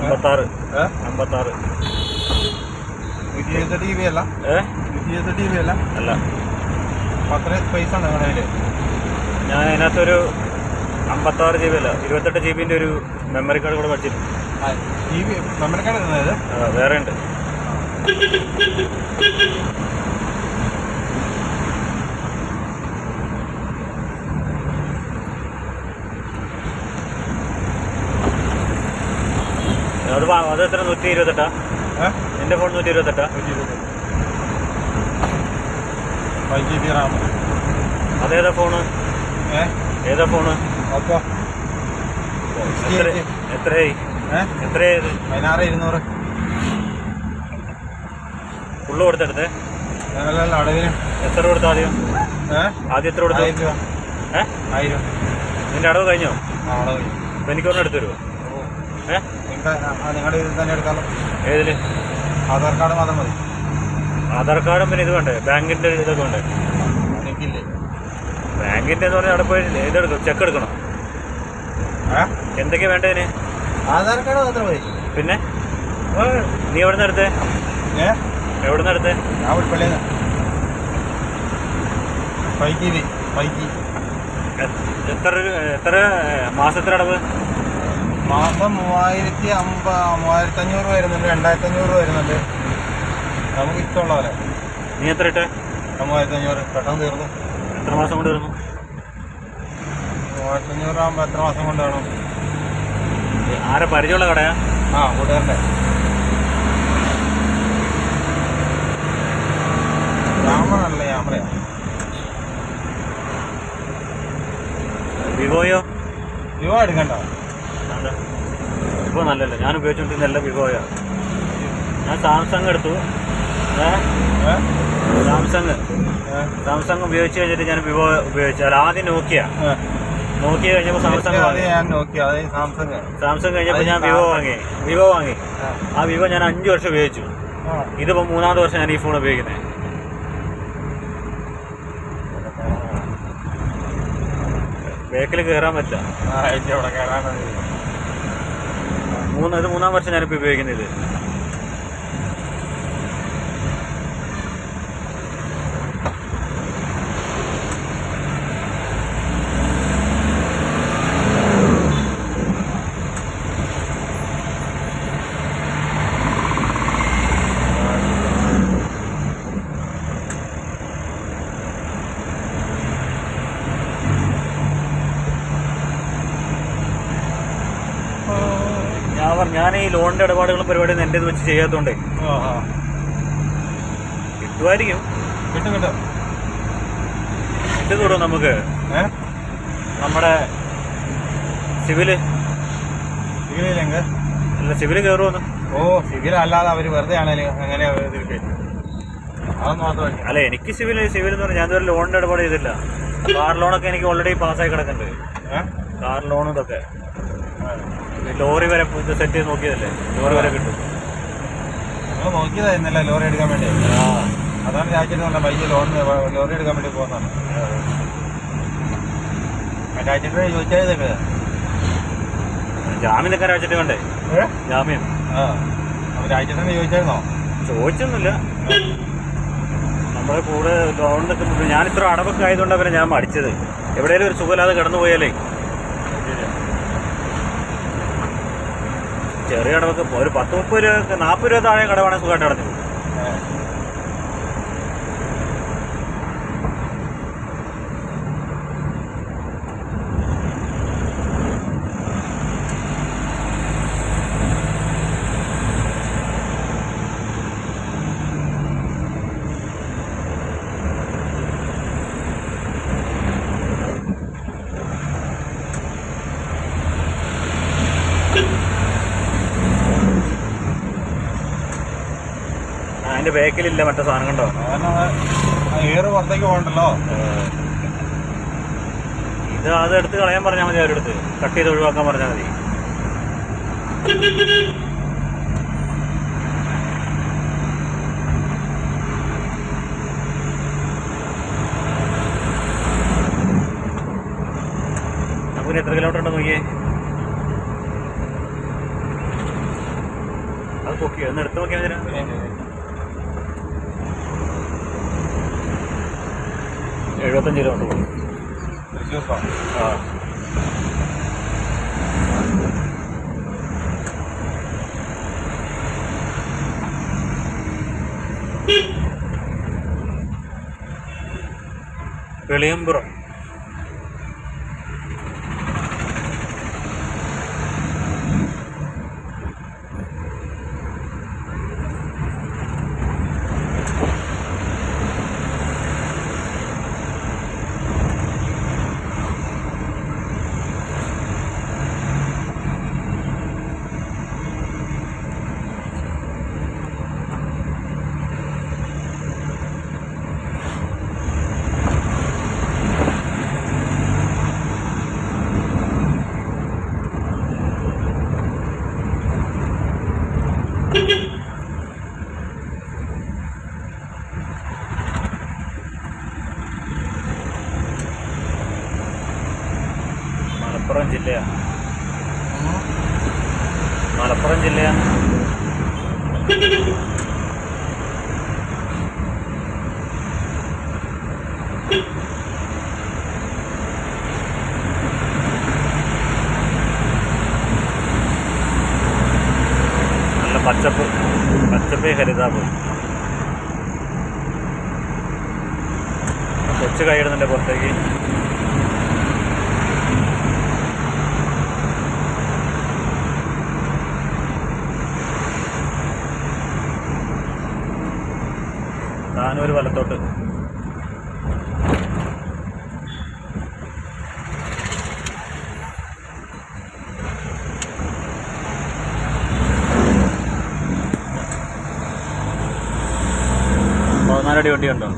56 56 120 GB അല്ല? 120 GB അല്ല? അല്ല. അപ്പോൾ അത്രയും സ്പേസ് ആണ് നിങ്ങളുടെ കയ്യിൽ? ഞാൻ അതിനകത്തൊരു 56 GB അല്ല 28 GB ഒരു മെമ്മറി കാർഡ് കൂടെ പഠിച്ചിട്ടുണ്ട്. മെമ്മറി കാർഡ് ഇരുന്നത് വേറെ ഉണ്ട്. അത് എത്ര 128? എൻ്റെ ഫോൺ 128? 5 GB റാം. അതേതാ ഫോണ്? ഏതാ ഫോണ്? ഓപ്പോ. എത്രയായി? എത്രയായത്? 16,200. ഫുള്ള് കൊടുത്തെടുത്തേ? അല്ലല്ല, അടവിന്. എത്ര കൊടുത്ത ആദ്യം? ആദ്യം എത്ര കൊടുത്തു? 1000 രൂപ. 1000. നിന്റെ അടവ് കഴിഞ്ഞോ? അടവ് കഴിഞ്ഞു. അപ്പം എനിക്കൊരെണ്ണം എടുത്തു തരുമോ? നിങ്ങളുടെ ഇതിൽ തന്നെ എടുക്കാമല്ലോ. ഏതില്? ആധാർ കാർഡ് മാത്രം മതി. ആധാർ കാർഡും പിന്നെ ഇത് വേണ്ടേ? ബാങ്കിൻ്റെ ഇതൊക്കെ വേണ്ടേ? എനിക്കില്ലേ. ബാങ്കിൻ്റെ എന്ന് പറഞ്ഞാൽ അവിടെ പോയി ഇതെടുക്കണം, ചെക്ക് എടുക്കണം. എന്തൊക്കെയാ വേണ്ടതിന്? ആധാർ കാർഡ് മാത്രം മതി. പിന്നെ നീ എവിടെ നിന്ന് എടുത്തേ? എവിടെ നിന്ന് എടുത്തേ? ഞാൻ ഉൾപ്പള്ളിയിൽ നിന്ന്. 5 GB. എത്ര മാസത്തിന് അടവ്? മാസം 3500 വരുന്നുണ്ട്, 2500 വരുന്നുണ്ട്. നമുക്ക് ഇഷ്ടമുള്ള പോലെ. നീ എത്ര ഇട്ടേ? 3500. പെട്ടെന്ന് തീർന്നു. എത്ര മാസം കൊണ്ട് തീർന്നു? 3500 ആകുമ്പോൾ എത്ര മാസം കൊണ്ട് വേണം? ആരെ പരിചയമുള്ള കടയാ? കൂട്ടുകാരൻ്റെ. ക്യാമറ ക്യാമറയാ. വിവോയോ? വിവോ എടുക്കണ്ട. വിവോ നല്ലല്ലേ? ഞാൻ ഉപയോഗിച്ചുകൊണ്ടിരുന്നല്ല വിവോയാ. ഞാൻ സാംസങ് എടുത്തു. സാംസങ് ഉപയോഗിച്ച് കഴിഞ്ഞിട്ട് ഞാൻ വിവോ ഉപയോഗിച്ചു. അല്ല, ആദ്യം നോക്കിയ കഴിഞ്ഞപ്പോൾ സാംസങ് കഴിഞ്ഞപ്പോൾ ഞാൻ വിവോ വാങ്ങി. ആ വിവോ ഞാൻ 5 വർഷം ഉപയോഗിച്ചു. ഇതിപ്പോൾ 3ാമത്തെ വർഷം ഞാൻ ഈ ഫോൺ ഉപയോഗിക്കുന്നത്. ബേക്കിൽ കയറാൻ പറ്റില്ല. ഇത് 3ാം വർഷം ഞാനിപ്പോൾ ഉപയോഗിക്കുന്നത്. ഞാൻ ഈ ലോണിന്റെ ഇടപാടുകളും പരിപാടിയും എൻ്റെ ഇത് വെച്ച് ചെയ്യാത്തതുകൊണ്ടേ കിട്ടുമായിരിക്കും. ഇത് കൂടും നമുക്ക്. നമ്മുടെ സിവില് കയറുമെന്ന്. സിവിൽ അല്ലാതെ അവർ വെറുതെ ആണേലും അങ്ങനെ. അല്ല, എനിക്ക് സിവിൽ എന്ന് പറഞ്ഞാൽ ഞാൻ ഇതുവരെ ലോണിന്റെ ഇടപാട് ചെയ്തില്ല. കാർ ലോണൊക്കെ എനിക്ക് ഓൾറെഡി പാസ്സായി കിടക്കുന്നുണ്ട്. കാർ ലോൺ ഇതൊക്കെ ലോറി വരെ സെറ്റ് ചെയ്ത് നോക്കിയതല്ലേ. ലോറി വരെ കിട്ടും. നോക്കിയതായിരുന്നല്ല ലോറി എടുക്കാൻ വേണ്ടി. അതാണ് രാജ്യത്ത് പൈസ ലോറി എടുക്കാൻ വേണ്ടി പോകുന്നതാണ്. രാജ്യത്ത് ചോദിച്ചാൽ ജാമ്യം നിൽക്കാൻ രാജ്യത്ത് വേണ്ടേ? ജാമ്യം രാജ്യത്തിന് ചോദിച്ചായിരുന്നോ? ചോദിച്ചൊന്നുമില്ല. നമ്മുടെ കൂടെ ലോൺ നിൽക്കുമ്പോൾ ഞാൻ ഇത്ര അടവൊക്കെ ആയതുകൊണ്ടാണ് പിന്നെ ഞാൻ മടിച്ചത്. എവിടെയെങ്കിലും ഒരു സുഖമില്ലാതെ കിടന്നു പോയാലേ. ചെറിയ അടവൊക്കെ ഒരു 10-30 രൂപ 40 രൂപ താഴെ കടവാണെങ്കിൽ സുഖമായിട്ട് അടഞ്ഞു. അതിന്റെ ബാക്കിലില്ല മറ്റേ സാധനം കണ്ടോ? എയർ പുറത്തേക്ക് പോകണ്ടല്ലോ. അത് എടുത്ത് കളയാൻ പറഞ്ഞാൽ മതി. അവരെടുത്ത് കട്ട് ചെയ്ത് ഒഴിവാക്കാൻ പറഞ്ഞാൽ മതി. നമുക്ക് എത്ര കിലോമീറ്റർ ഉണ്ടോ നോക്കിയേ. അത് പൊക്കി ഒന്ന് എടുത്ത് നോക്കിയാൽ മതി. 75 കിലോമീറ്റർ പോകും. തൃശ്ശൂർ ആ വെളിയമ്പുറം. മലപ്പുറം ജില്ലയാണ്. മലപ്പുറം ജില്ലയാണ്. നല്ല പച്ചപ്പ് ഹരിതാപം. കൊച്ചു കൈയിടുന്നുണ്ട് പുറത്തേക്ക്. താനൂർ വലത്തോട്ട്. പതിനാലടി വണ്ടിയുണ്ടോ?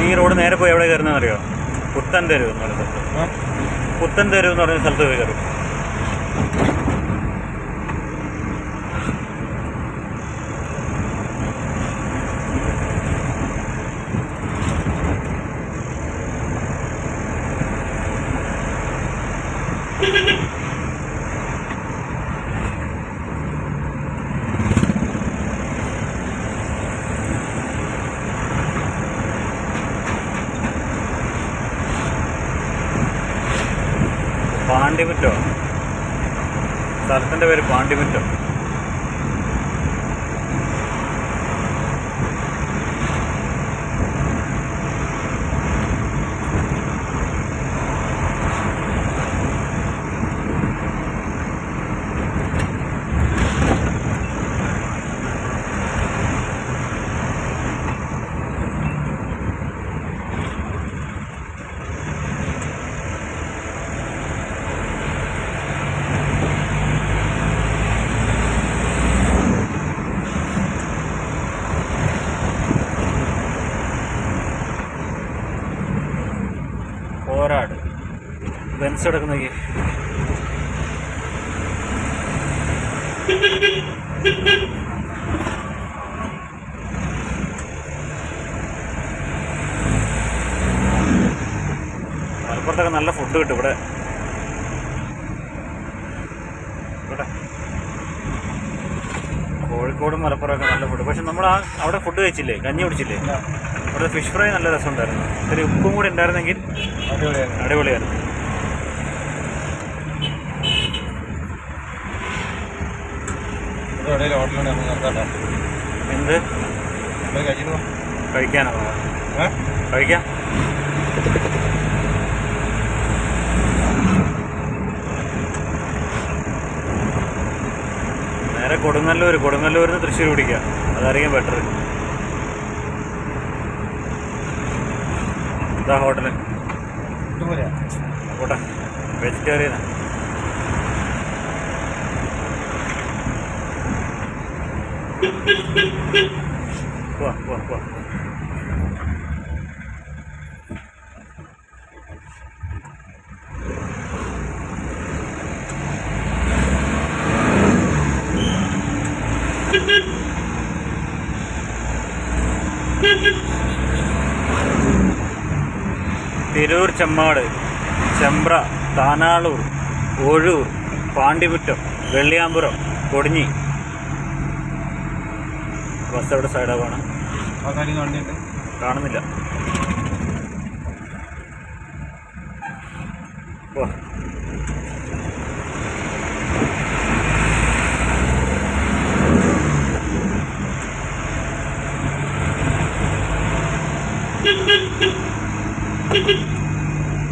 ഈ റോഡ് നേരെ പോയി എവിടെ കയറുന്നതെന്ന് അറിയോ? പുത്തൻ തെരുവ് എന്ന് പറഞ്ഞ സ്ഥലത്ത്. പുത്തൻ തെരുവ് എന്ന് പറഞ്ഞ സ്ഥലത്ത് പോയി കയറും. പാണ്ടിമുറ്റോ? സ്ഥലത്തിൻ്റെ പേര് പാണ്ടിമുറ്റം. പോരാട് ബെൻസ് എടുക്കുന്ന മലപ്പുറത്തൊക്കെ നല്ല ഫുഡ് കിട്ടും ഇവിടെ. കോഴിക്കോടും മലപ്പുറമൊക്കെ നല്ല ഫുഡ്. പക്ഷെ നമ്മൾ അവിടെ ഫുഡ് കഴിച്ചില്ലേ, കഞ്ഞി കുടിച്ചില്ലേ? അവിടെ ഫിഷ് ഫ്രൈ നല്ല രസമുണ്ടായിരുന്നു. ഒരു ഉപ്പും കൂടി ഉണ്ടായിരുന്നെങ്കിൽ അടിപൊളിയായിരുന്നു. എന്ത് കഴിക്കാനോ? കഴിക്കാം. നേരെ കൊടുങ്ങല്ലൂരിൽ നിന്ന് തൃശ്ശൂർ പിടിക്കാം. അതായിരിക്കും ബെറ്റർ. ഇതാ ഹോട്ടല്. പോട്ടെ, വെജിറ്റേറിയനാ. പോവാ. തിരൂർ, ചെമ്മാട്, ചെമ്പ്ര, താനാളൂർ, ഒഴൂർ, പാണ്ടിമുറ്റം, വെള്ളിയാമ്പുറം, കൊടിഞ്ഞി. ബസ് എവിടെ സൈഡാവാണ് വണ്ടിയുണ്ട്, കാണുന്നില്ല. ഓ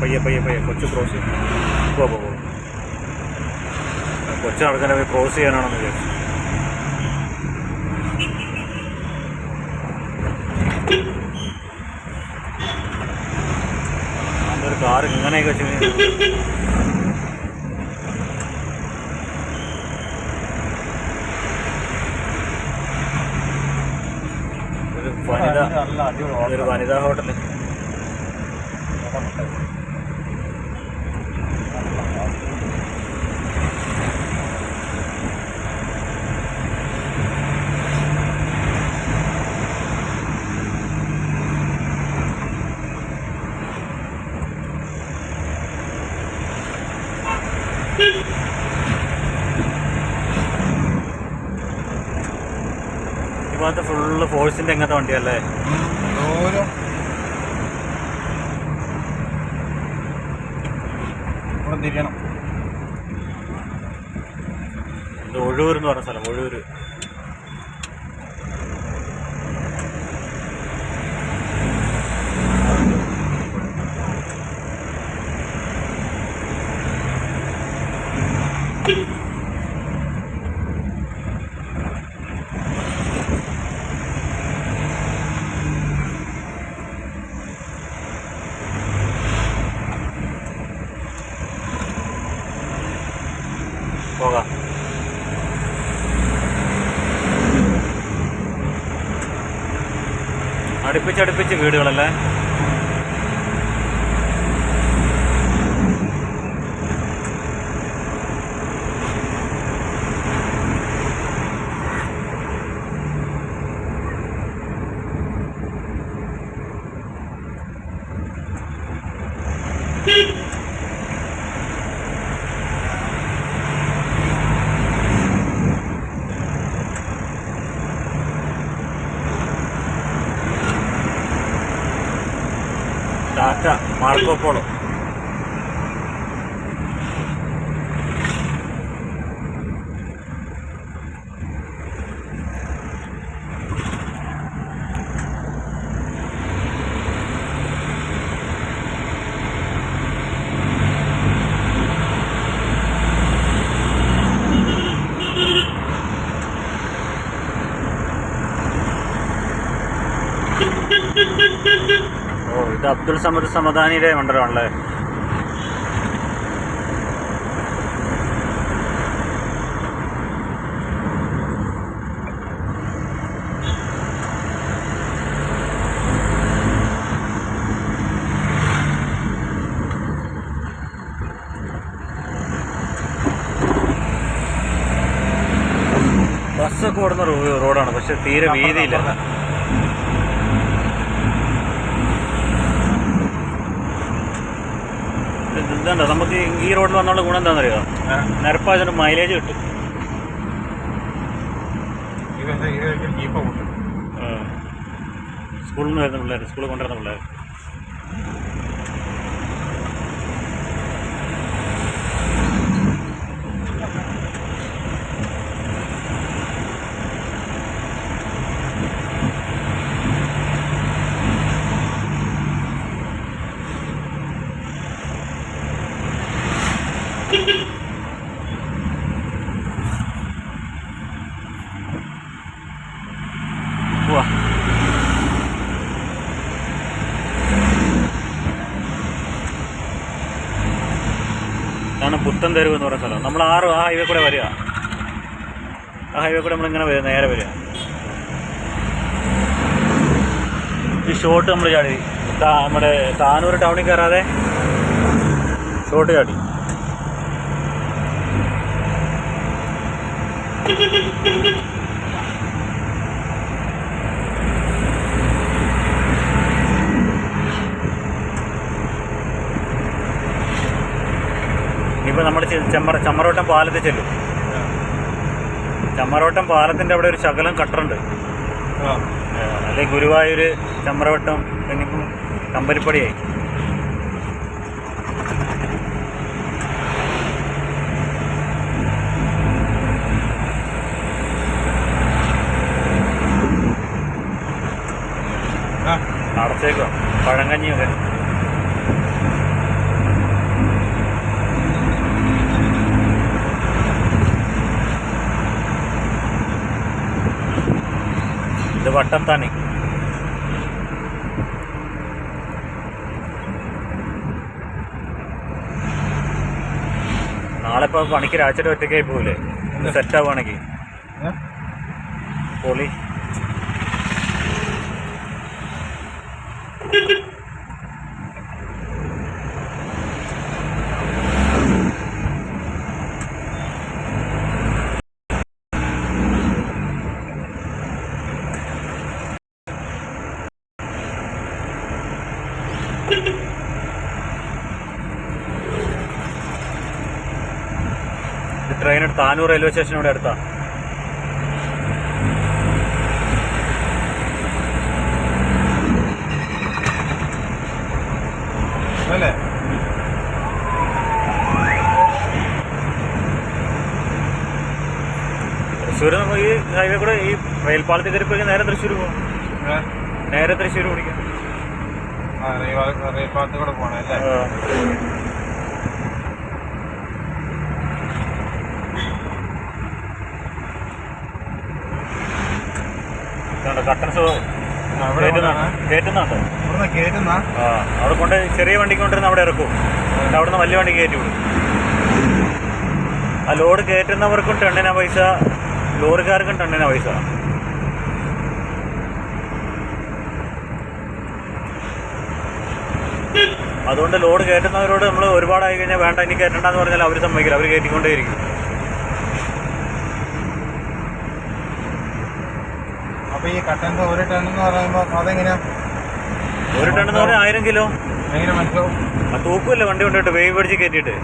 പയ്യെ പയ്യെ പയ്യെ കൊച്ചു ക്രോസ് ചെയ്യും. കൊച്ചു നടക്കാൻ പോയി ക്രോസ് ചെയ്യാനാണെന്ന് വിചാരിച്ചു. അതൊരു കാർ ഇങ്ങനെയൊക്കെ വെച്ച് ഒരു വനിതാ ഹോട്ടല്. ഈ ഭാഗത്ത് ഫുള്ള് ഫോഴ്സിന്റെ എങ്ങനത്തെ വണ്ടിയല്ലേ? തിരിയണം. ഇത് ഒഴൂർ എന്ന് പറഞ്ഞ സ്ഥലം, ഒഴൂര്. പോകാം. അടുപ്പിച്ചടുപ്പിച്ച് വീടുകളല്ലേ? Tata, Marco Polo. ഓ, ഇത് അബ്ദുൾ സമദ് സമദാനിയുടെ മണ്ഡലമാണല്ലേ? ബസ്സൊക്കെ ഓടുന്ന റോഡാണ്, പക്ഷെ തീരെ വീതിയില്ല. ഇതെന്താ നമുക്ക് ഈ റോഡിൽ വന്നുള്ള ഗുണം എന്താണെന്നറിയോ? നിരപ്പായതിന് മൈലേജ് കിട്ടും. സ്കൂളിൽ നിന്ന് വരുന്ന പിള്ളേർ, സ്കൂളിൽ കൊണ്ടുവരുന്ന പിള്ളേർ. ഇതാണ് പുത്തൻതെരുവ് എന്ന് പറയുന്ന സ്ഥലം. നമ്മൾ ആ ഹൈവേ കൂടെ വരിക. ആ ഹൈവേ കൂടെ നമ്മളിങ്ങനെ വരിക, നേരെ വരിക. ഈ ഷോട്ട് നമ്മൾ ചാടി നമ്മുടെ താനൂർ ടൗണിൽ കയറാതെ ഷോട്ട് ചാടി. ഇനിയിപ്പോൾ നമ്മൾ ചമ്മറോട്ടം പാലത്തിൽ ചെല്ലും. ചമ്മറോട്ടം പാലത്തിൻ്റെ അവിടെ ഒരു ശകലം കട്ടറുണ്ട്. അല്ലെങ്കിൽ ഗുരുവായൂർ, ചമ്മറവട്ടം, ഇനിയിപ്പം കമ്പനിപ്പടിയായി. അടച്ചേക്കോ പഴങ്കഞ്ഞിയൊക്കെ. ഇത് വട്ടത്താണി. നാളെ ഇപ്പോൾ പണിക്ക് രാഴ്ചയുടെ ഒറ്റയ്ക്കായി പോകില്ലേ? സെറ്റ് ആവുകയാണെങ്കിൽ പൊളി. ട്രെയിൻ താനൂർ റെയിൽവേ സ്റ്റേഷനോട് അടുത്താ. അല്ലേ? തൃശ്ശൂർ ഈ ഹൈവേ കൂടെ ഈ റെയിൽപാളത്തിൽ കയറിപ്പോയി നേരെ തൃശ്ശൂർ പോകും. നേരെ തൃശ്ശൂർ പിടിക്കാം. റെയിൽപാളത്തിൽ കൂടെ പോകണം അല്ലേ? കട്ടൻസ് കയറ്റുന്നുണ്ട്. അവിടെ കൊണ്ട് ചെറിയ വണ്ടിക്ക് കൊണ്ടിരുന്ന അവിടെ ഇറക്കും. അവിടെ നിന്ന് വലിയ വണ്ടി കയറ്റി വിടും. ആ ലോഡ് കയറ്റുന്നവർക്കും ടണ്ണിനാ പൈസ, ലോറിക്കാർക്കും ടണ്ണിനാ പൈസ. അതുകൊണ്ട് ലോഡ് കയറ്റുന്നവരോട് നമ്മൾ ഒരുപാടായി കഴിഞ്ഞാൽ വേണ്ട ഇനി കയറ്റണ്ടെന്ന് പറഞ്ഞാൽ അവർ സമ്മതിക്കില്ല. അവർ കയറ്റിക്കൊണ്ടേയിരിക്കും. അപ്പൊ ഈ കട്ടൻസ് ഒരു ടൺ എന്ന് പറയുമ്പോ അതെങ്ങനെയാ? ഒരു ടൺ എന്ന് പറഞ്ഞാൽ 1000 കിലോ. എങ്ങനെ മനസ്സിലാവും? ആ തൂക്കുമല്ലേ വണ്ടി കൊണ്ടിട്ട് വേവ് പിടിച്ച് കയറ്റിയിട്ട്.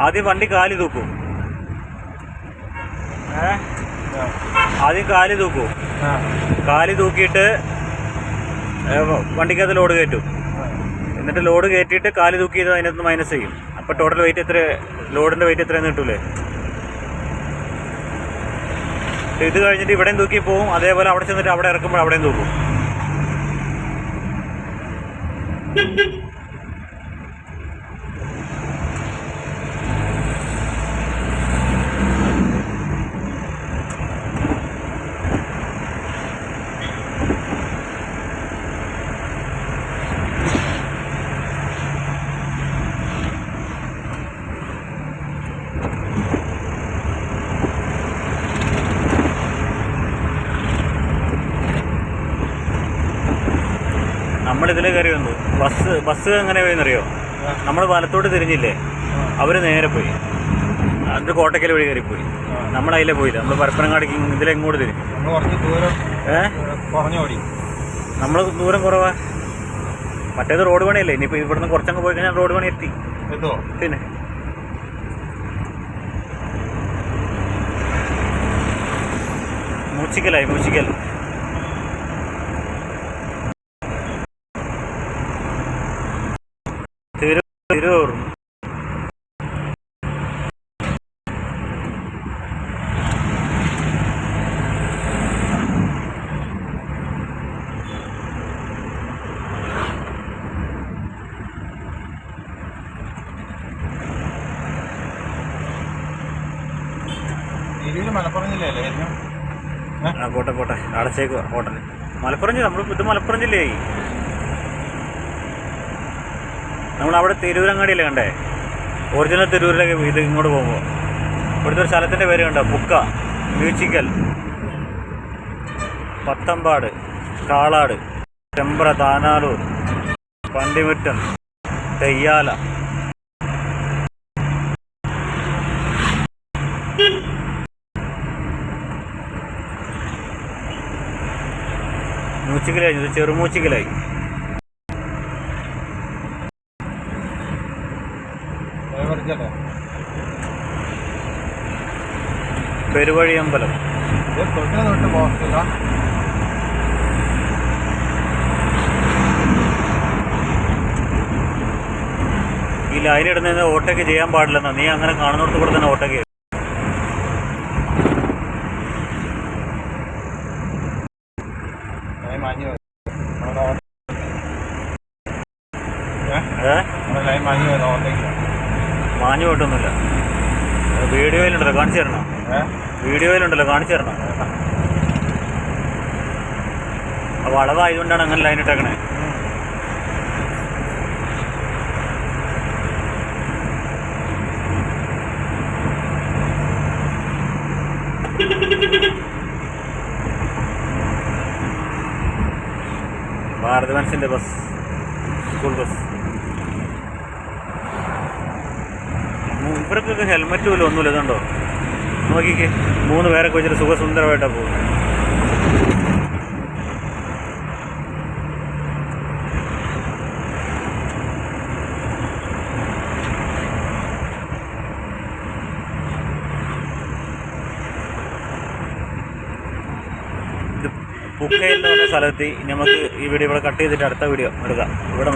ആദ്യം വണ്ടി കാലി തൂക്കും. ആദ്യം കാലി തൂക്കും. കാലി തൂക്കിയിട്ട് വണ്ടിക്കകത്ത് ലോഡ് കയറ്റും. എന്നിട്ട് ലോഡ് കയറ്റിയിട്ട് കാലി തൂക്കിയിട്ട് അതിനകത്ത് മൈനസ് ചെയ്യും. അപ്പോൾ ടോട്ടൽ വെയിറ്റ് എത്ര, ലോഡിൻ്റെ വെയിറ്റ് എത്രയെന്ന് കിട്ടൂലേ? ഇത് കഴിഞ്ഞിട്ട് ഇവിടെയും തൂക്കി പോവും. അതേപോലെ അവിടെ ചെന്നിട്ട് അവിടെ ഇറക്കുമ്പോൾ അവിടെയും തൂക്കും. നമ്മളിതിൽ കയറി വന്നു. ബസ് എങ്ങനെ പോയെന്നറിയോ? നമ്മൾ വലത്തോട്ട് തിരിഞ്ഞില്ലേ, അവർ നേരെ പോയി. അത് കോട്ടക്കൽ വഴി കയറിപ്പോയി. നമ്മൾ അതിലെ പോയില്ല. നമ്മൾ പരപ്പനങ്ങാടിക്ക് ഇതിലെങ്ങോട്ട് തിരിഞ്ഞു. നമ്മൾ ദൂരം കുറവാ. മറ്റേത് റോഡ് പണിയല്ലേ. ഇനിയിപ്പോൾ ഇവിടുന്ന് കുറച്ചങ്ങ് പോയി കഴിഞ്ഞാൽ റോഡ് പണി എത്തി. പിന്നെ മൂച്ചിക്കലായി. മൂച്ചിക്കൽ തിരൂർ. മലപ്പുറം ജില്ലയല്ലേ? പോട്ടെ പോട്ടെ, അടച്ചേക്കുക ഹോട്ടൽ. മലപ്പുറം ജില്ല. നമ്മൾ ഇത് മലപ്പുറം ജില്ലയായി. നമ്മളവിടെ തിരൂരങ്ങാടിയല്ലേ കണ്ടേ? ഒറിജിനൽ തിരൂരിലേക്ക് ഇത് ഇങ്ങോട്ട് പോകുമ്പോൾ ഇവിടുത്തെ ഒരു സ്ഥലത്തിൻ്റെ പേര് കണ്ടോ? പുക്ക, മ്യൂച്ചിക്കൽ, പത്തമ്പാട്, കാളാട്, ചെമ്പ്ര, താനാലൂർ, പണ്ടിമുറ്റം, തെയ്യാല. മൂച്ചിക്കലായി. ഇത് ചെറുമൂച്ചിക്കലായി. അടിച്ചല്ലേ പെരുവഴി അമ്പലം. ഇത് തൊട്ട് പോസ്റ്റില്ല. ഈ ലൈൻ ഇടുന്നതിന് ഓട്ടയ്ക്ക് ചെയ്യാൻ പാടില്ലെന്നാ. നീ അങ്ങനെ കാണുന്നിടത്ത് കൂടെ തന്നെ ഓട്ടയ്ക്ക്. മാഞ്ഞു പോയിട്ടൊന്നുമില്ല. വീഡിയോയിലുണ്ടല്ലോ, കാണിച്ചു തരണം. വീഡിയോയിലുണ്ടല്ലോ, കാണിച്ചു തരണം. അപ്പോൾ വളവായതുകൊണ്ടാണ് അങ്ങനെ ലൈൻ ഇട്ടേക്കണേ. ഭാരത് ബെൻസിൻ്റെ ബസ്, സ്കൂൾ ബസ്. ഇവർക്കൊക്കെ ഹെൽമെറ്റ് പോലും ഒന്നുമില്ല. ഇതുണ്ടോ നോക്കിക്കേ, 3 പേരൊക്കെ വെച്ചിട്ട് സുഖസുന്ദരമായിട്ടാണ് പോകുന്നത്. ഇത് പുക്കയിൽ എന്ന് പറഞ്ഞ സ്ഥലത്ത് നമുക്ക് ഈ വീഡിയോ ഇവിടെ കട്ട് ചെയ്തിട്ട് അടുത്ത വീഡിയോ എടുക്കാം. ഇവിടെ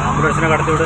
ആംബുലൻസിനെ കടത്തിവിട്.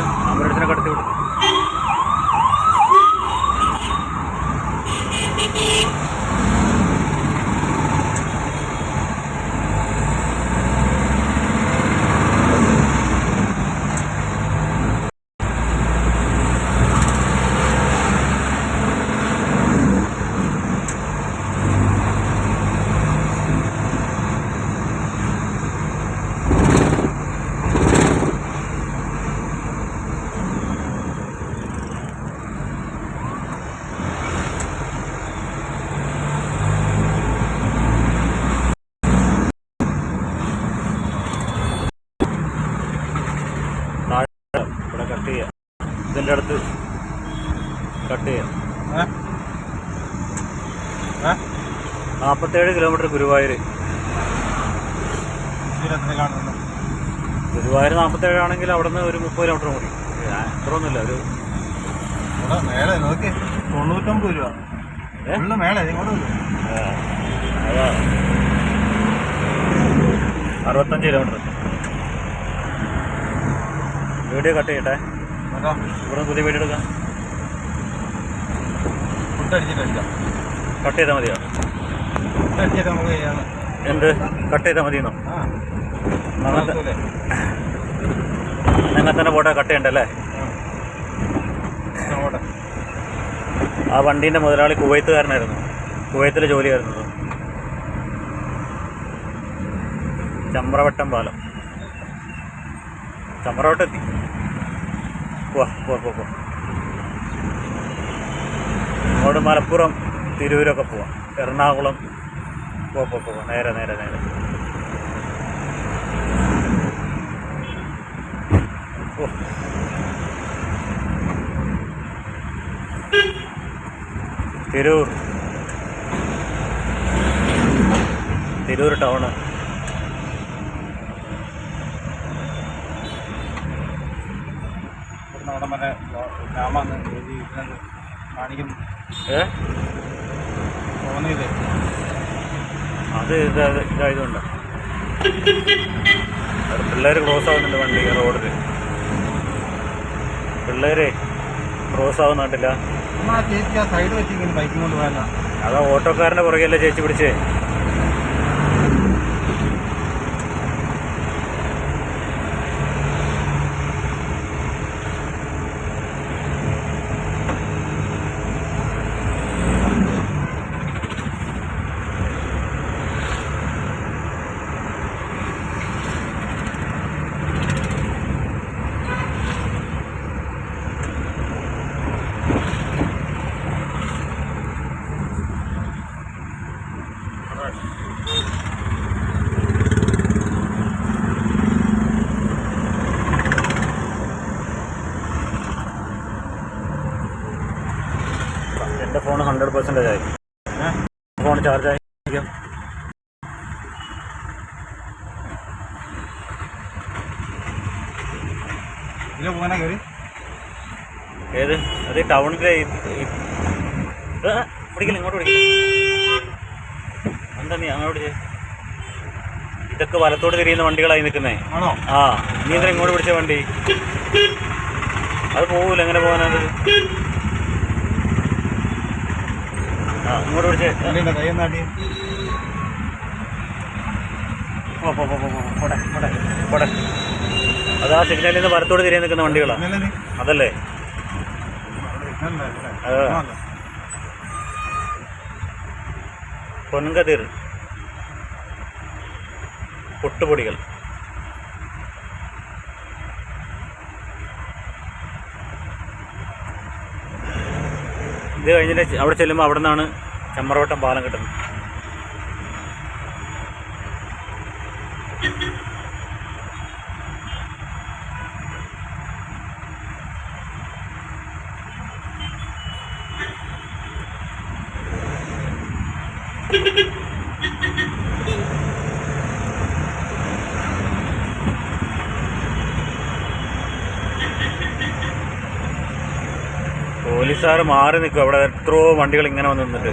ഇവിടെ കട്ട് ചെയ്യാം. ഇതിൻ്റെ അടുത്ത് കട്ട് ചെയ്യാം. 47 കിലോമീറ്റർ ഗുരുവായൂർ. ഗുരുവായൂർ 47 ആണെങ്കിൽ അവിടെ നിന്ന് ഒരു 30 കിലോമീറ്റർ കൂടി. അത്രയൊന്നുമില്ല, ഒരു 99 രൂപ. അതാ 65 കിലോമീറ്റർ. വീഡിയോ കട്ട് ചെയ്യട്ടെ. ഇവിടെ പുതിയ വീഡിയോ എടുക്കാം. കട്ട് ചെയ്താൽ മതിയോ? എന്ത് കട്ട് ചെയ്താൽ മതിയെന്നോ? നിങ്ങൾ തന്നെ പോട്ടെ, കട്ട് ചെയ്യണ്ടല്ലേ? ആ വണ്ടീൻ്റെ മുതലാളി കുവൈത്തുകാരനായിരുന്നു. കുവൈത്തിൽ ജോലിയായിരുന്നത്. ചമ്രവട്ടം പാലം. ചമ്രവട്ടം എത്തി. പോ അങ്ങോട്ട് മലപ്പുറം, തിരൂരൊക്കെ പോവാം. എറണാകുളം പോ നേരെ. തിരൂർ ടൗണ്. അത് ഇതായതുകൊണ്ട് പിള്ളേർ ക്രോസ് ആവുന്നുണ്ട്. വണ്ടി റോഡിൽ പിള്ളേരെ ക്രോസ് ആവുന്നില്ല. സൈഡ് വെച്ചിങ്ങനെ ബൈക്കും കൊണ്ട് പോയാലോ? അതാ ഓട്ടോക്കാരൻ്റെ പുറകെയല്ലേ ചേച്ചി പിടിച്ചേ. എൻ്റെ ഫോൺ 100% ആയി. ഫോൺ ചാർജ് ആയിരിക്കും. ഏത് അത് ടൗണിലെ പിടിക്കില്ല, ഇങ്ങോട്ട് പിടിക്കില്ല. എന്താ നീ അങ്ങോട്ട് പിടിച്ചേ? ഇതൊക്കെ വലത്തോട്ട് തിരിയുന്ന വണ്ടികളായി നിൽക്കുന്നേ. ആ, നീ എന്താ ഇങ്ങോട്ട് പിടിച്ച വണ്ടി? അത് പോകൂല, എങ്ങനെ പോകാനത്? ആ, ഇങ്ങോട്ട് പിടിച്ചേ. പോട്ടെ. അതാ സിഗ്നലിൽ നിന്ന് വലത്തോട്ട് തിരിയാൻ നിൽക്കുന്ന വണ്ടികളാ, അതല്ലേ? പൊൻകതിർ പൊട്ടുപൊടികൾ. ഇത് കഴിഞ്ഞിട്ട് അവിടെ ചെല്ലുമ്പോൾ അവിടെ നിന്നാണ് ചമ്മറവട്ടം പാലം കിട്ടുന്നത്. പോലീസുകാർ മാറി നിൽക്കും. അവിടെ എത്രയോ വണ്ടികൾ ഇങ്ങനെ വന്ന് നിന്നിട്ട്.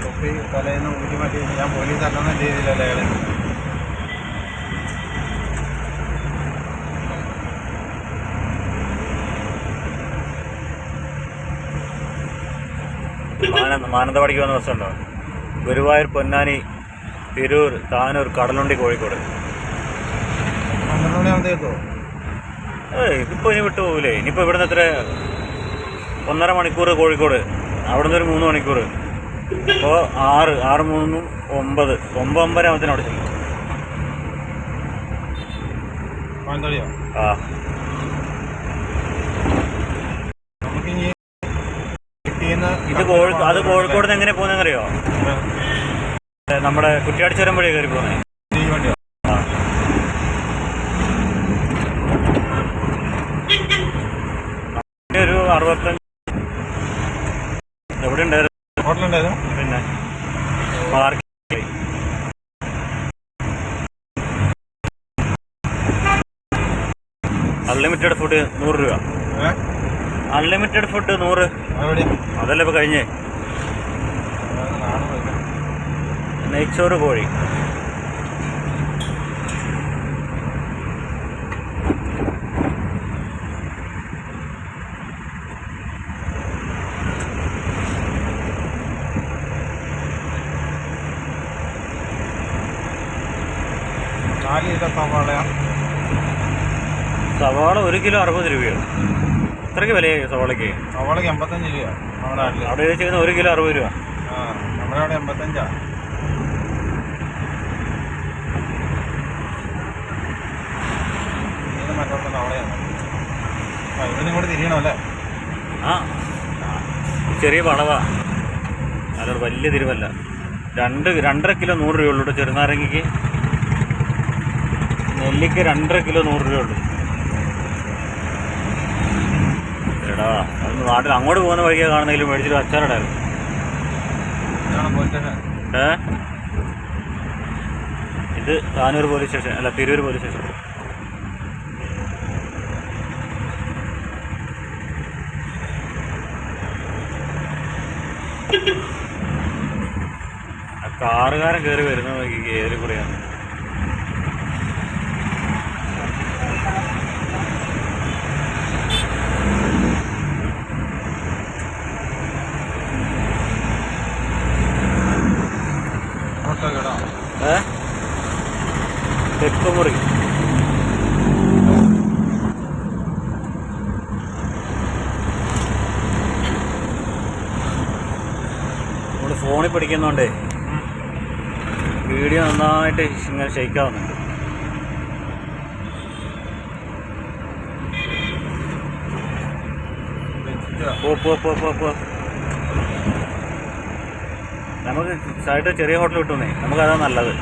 ഞാൻ പോലീസ് അല്ലെന്ന രീതിയിലല്ലേ മാനന്തവാടിക്ക് വന്ന ബസ്സുണ്ടോ? ഗുരുവായൂർ, പൊന്നാനി, തിരൂർ, താനൂർ, കടലുണ്ടി, കോഴിക്കോട്. ഇതിപ്പോൾ ഇനി വിട്ടു പോകില്ലേ? ഇനിയിപ്പോൾ ഇവിടുന്ന് എത്ര 1.5 മണിക്കൂർ കോഴിക്കോട്, അവിടെ നിന്ന് ഒരു 3 മണിക്കൂർ. അപ്പോൾ 6, 3, 9, 9:30 ആകുമ്പത്തിന് അവിടെ ചെല്ലും. ആ, അത് കോഴിക്കോട് നിന്ന് എങ്ങനെ പോകുന്നതെന്നറിയോ? നമ്മുടെ കുറ്റ്യാടി ചുരം വഴി കയറി പോകുന്നത്. ഒരു 65 എവിടെ ഉണ്ടായിരുന്നു? പിന്നെ അൺലിമിറ്റഡ് ഫുഡ് 100 രൂപ. Unlimited food 100. അതല്ലേ ഇപ്പോൾ കഴിഞ്ഞേ? നെയ്ച്ചോറ് കോഴി. സവാള 1 കിലോ 60 രൂപയോ? അത്രയ്ക്ക് വിലയായി സവാളയ്ക്ക്? സവാളയ്ക്ക് 85 രൂപ. അവിടെ ചെയ്യുന്ന 1 കിലോ 60 രൂപ. നമ്മുടെ അവിടെ 85. മറ്റോടത്ത് അവിടെയാണ്. ഇവിടെ ഇങ്ങോട്ട് തിരിയണമല്ലേ? ആ, ചെറിയ വളവാ, അല്ല വലിയ തിരിവല്ല. 2.5 കിലോ 100 രൂപയുള്ളൂ. ചെറുനാരങ്ങയ്ക്ക്, നെല്ലിക്ക് 2.5 കിലോ 100 രൂപയുള്ളൂ. എടാ, അത് നാട്ടിൽ അങ്ങോട്ട് പോകുന്ന വഴിക്കാണ് കാണുന്നെങ്കിലും മേടിച്ചിട്ട് അച്ചാറിടായിരുന്നു. ഇത് താനൂർ പോലീസ് സ്റ്റേഷൻ, അല്ല തിരൂർ പോലീസ് സ്റ്റേഷൻ. കാറുകാരൻ കയറി വരുന്നത് ഏതിൽ കൂടെയാണ്? തെക്കുമുറി. നമ്മൾ ഫോണിൽ പഠിക്കുന്നോണ്ടേ വീഡിയോ നന്നായിട്ട് ഇങ്ങനെ ഷെയ്ക്കാവുന്നുണ്ട്. പോ നമുക്ക് സൈഡ് ചെറിയ ഹോട്ടൽ കിട്ടുന്നേ, നമുക്കതാ നല്ലത്.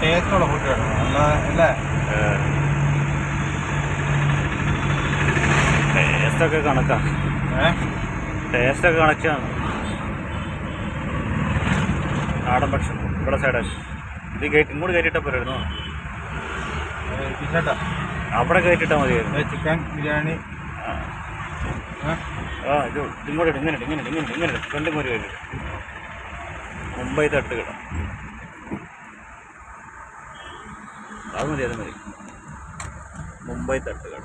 ടേസ്റ്റുള്ള ഫുഡ് അല്ലേ? ടേസ്റ്റൊക്കെ കണക്കാ. ടേസ്റ്റൊക്കെ കണക്ഷനാണ്. നാടൻ ഭക്ഷണം ഇവിടെ സൈഡാണ്. ഇത് ഇങ്ങോട്ട് കയറ്റിയിട്ടാൽ പോരായിരുന്നോ? പിന്നോട്ടാ അവിടെ കയറ്റിയിട്ടാൽ മതിയായിരുന്നു. ചിക്കൻ ബിരിയാണി. ഇത് ഇങ്ങോട്ട് ഇങ്ങനെ ഫ്രണ്ട് മോര് കയറ്റി മുംബൈ തട്ടുകട. അത് മതി മുംബൈ തട്ടുകട.